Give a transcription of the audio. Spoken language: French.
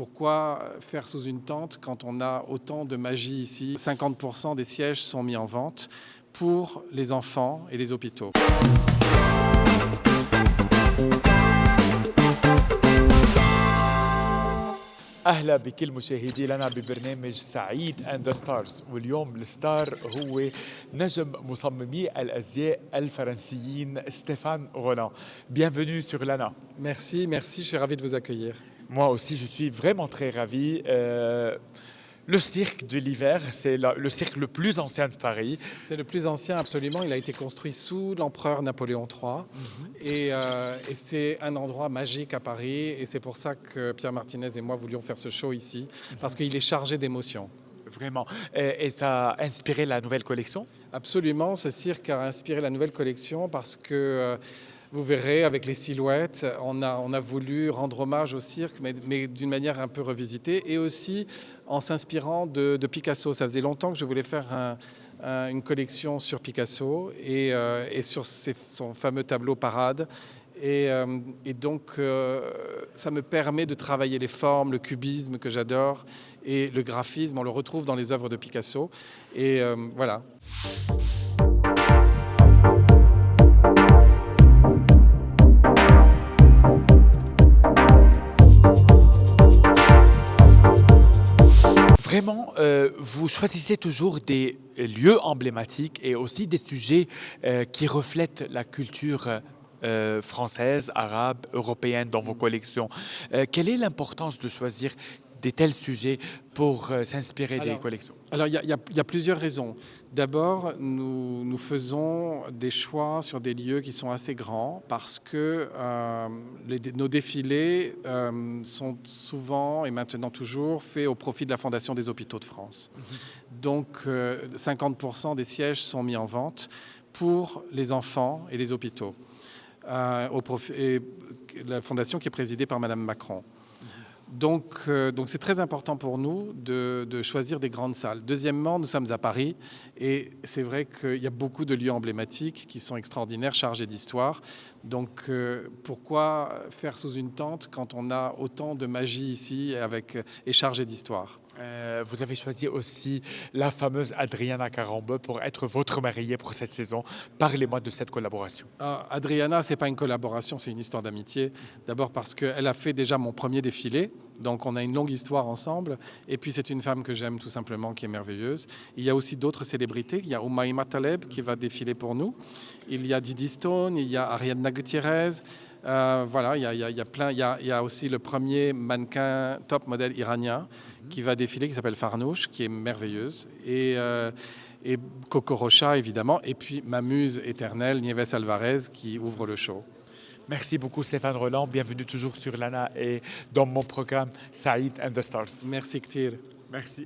Pourquoi faire sous une tente quand on a autant de magie ici? 50% des sièges sont mis en vente pour les enfants et les hôpitaux. اهلا بكل مشاهدي لنا ببرنامج سعيد اند ذا ستارز، واليوم الستار هو نجم مصممي الازياء الفرنسيين ستيفان غولان. Bienvenue sur Lana. Merci, je suis ravi de vous accueillir. Moi aussi, je suis vraiment très ravi. Le cirque de l'hiver, c'est le cirque le plus ancien de Paris. C'est le plus ancien, absolument. Il a été construit sous l'empereur Napoléon III. Et c'est un endroit magique à Paris. Et c'est pour ça que Pierre Martinez et moi voulions faire ce show ici, parce qu'il est chargé d'émotions. Vraiment. Et ça a inspiré la nouvelle collection? Absolument. Ce cirque a inspiré la nouvelle collection parce que... vous verrez, avec les silhouettes, on a voulu rendre hommage au cirque, mais d'une manière un peu revisitée, et aussi en s'inspirant de Picasso. Ça faisait longtemps que je voulais faire une collection sur Picasso et sur son fameux tableau Parade. Et donc, ça me permet de travailler les formes, le cubisme que j'adore, et le graphisme, on le retrouve dans les œuvres de Picasso. Et voilà. Vraiment, vous choisissez toujours des lieux emblématiques et aussi des sujets qui reflètent la culture française, arabe, européenne dans vos collections. Quelle est l'importance de choisir de tels sujets pour s'inspirer des collections? Alors, il y a plusieurs raisons. D'abord, nous faisons des choix sur des lieux qui sont assez grands parce que nos défilés sont souvent et maintenant toujours faits au profit de la Fondation des Hôpitaux de France. Donc, 50% des sièges sont mis en vente pour les enfants et les hôpitaux. Et la fondation qui est présidée par Madame Macron. Donc c'est très important pour nous de choisir des grandes salles. Deuxièmement, nous sommes à Paris et c'est vrai qu'il y a beaucoup de lieux emblématiques qui sont extraordinaires, chargés d'histoire. Donc pourquoi faire sous une tente quand on a autant de magie ici et chargé d'histoire? Vous avez choisi aussi la fameuse Adriana Carambeu pour être votre mariée pour cette saison. Parlez-moi de cette collaboration. Adriana, ce n'est pas une collaboration, c'est une histoire d'amitié. D'abord parce qu'elle a fait déjà mon premier défilé. Donc on a une longue histoire ensemble. Et puis c'est une femme que j'aime tout simplement, qui est merveilleuse. Il y a aussi d'autres célébrités. Il y a Oumaima Taleb qui va défiler pour nous. Il y a Didi Stone, il y a Ariadna Gutiérrez. Voilà, il y a plein. Il y a aussi le premier mannequin top modèle iranien qui va défiler, qui s'appelle Farnouche, qui est merveilleuse. Et Coco Rocha, évidemment. Et puis ma muse éternelle, Nieves Alvarez, qui ouvre le show. Merci beaucoup Stéphane Roland. Bienvenue toujours sur Lana et dans mon programme Saïd and the Stars. Merci Ktir. Merci.